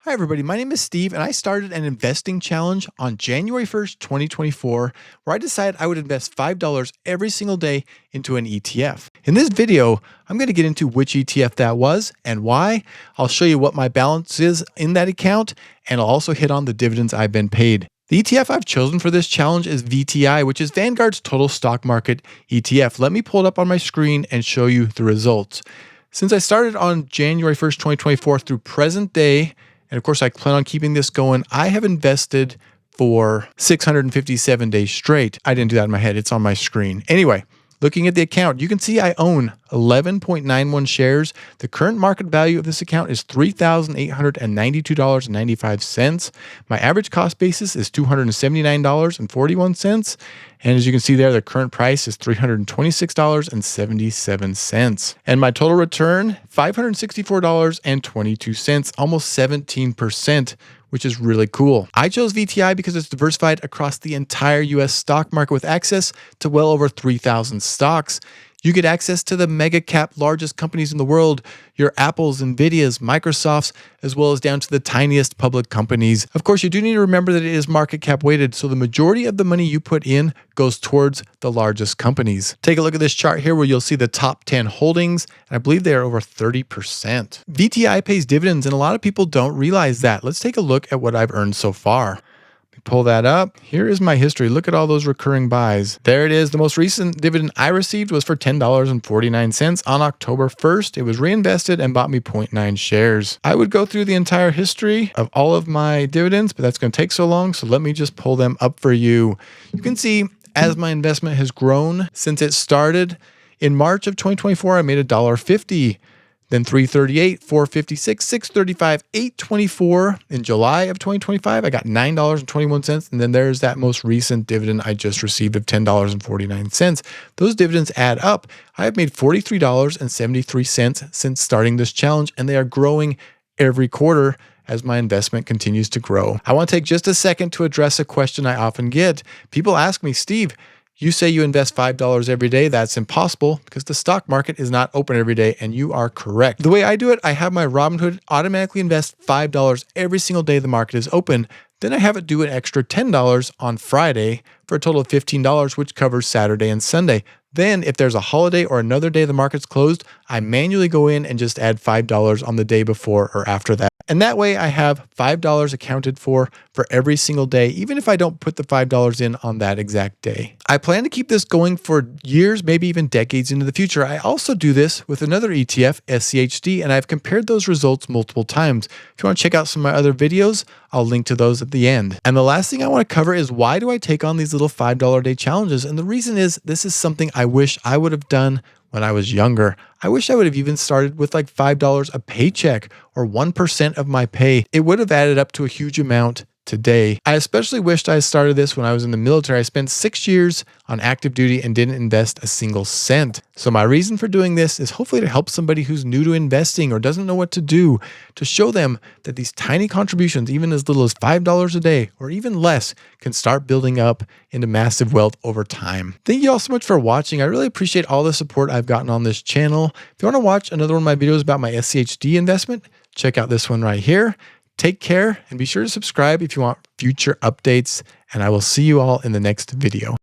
Hi everybody, my name is Steve and I started an investing challenge on January 1st, 2024, where I decided I would invest $5 every single day into an ETF. In this video, I'm going to get into which ETF that was and why. I'll show you what my balance is in that account, and I'll also hit on the dividends I've been paid. The ETF I've chosen for this challenge is VTI, which is Vanguard's total stock market ETF. Let me pull it up on my screen and show you the results. Since I started on January 1st, 2024 through present day, and of course, I plan on keeping this going, I have invested for 657 days straight. I didn't do that in my head. It's on my screen. Anyway, looking at the account, you can see I own 11.91 shares. The current market value of this account is $3,892.95. My average cost basis is $279.41. And as you can see there, the current price is $326.77. And my total return, $564.22, almost 17%, which is really cool. I chose VTI because it's diversified across the entire US stock market with access to well over 3,000 stocks. You get access to the mega cap largest companies in the world, your Apples, Nvidias, Microsofts, as well as down to the tiniest public companies. Of course, you do need to remember that it is market cap weighted, so the majority of the money you put in goes towards the largest companies. Take a look at this chart here where you'll see the top 10 holdings, and I believe they are over 30%. VTI pays dividends, and a lot of people don't realize that. Let's take a look at what I've earned so far. Pull that up. Here is my history. Look at all those recurring buys. There it is. The most recent dividend I received was for $10.49 on October 1st. It was reinvested and bought me 0.9 shares. I would go through the entire history of all of my dividends, but that's going to take so long. So let me just pull them up for you. You can see as my investment has grown since it started in March of 2024, I made $1.50. Then $3.38, $4.56, $6.35, $8.24. In July of 2025, I got $9.21. And then there's that most recent dividend I just received of $10.49. Those dividends add up. I have made $43.73 since starting this challenge, and they are growing every quarter as my investment continues to grow. I want to take just a second to address a question I often get. People ask me, Steve, you say you invest $5 every day. That's impossible because the stock market is not open every day, and you are correct. The way I do it, I have my Robinhood automatically invest $5 every single day the market is open. Then I have it do an extra $10 on Friday for a total of $15, which covers Saturday and Sunday. Then if there's a holiday or another day the market's closed, I manually go in and just add $5 on the day before or after that. And that way I have $5 accounted for every single day, even if I don't put the $5 in on that exact day. I plan to keep this going for years, maybe even decades into the future. I also do this with another ETF, SCHD, and I've compared those results multiple times. If you want to check out some of my other videos, I'll link to those at the end. And the last thing I want to cover is why do I take on these little $5 a day challenges? And the reason is this is something I wish I would have done when I was younger. I wish I would have even started with like $5 a paycheck or 1% of my pay. It would have added up to a huge amount today. I especially wished I started this when I was in the military. I spent 6 years on active duty and didn't invest a single cent. So my reason for doing this is hopefully to help somebody who's new to investing or doesn't know what to do, to show them that these tiny contributions, even as little as $5 a day or even less, can start building up into massive wealth over time. Thank you all so much for watching. I really appreciate all the support I've gotten on this channel. If you want to watch another one of my videos about my SCHD investment, check out this one right here. Take care and be sure to subscribe if you want future updates, and I will see you all in the next video.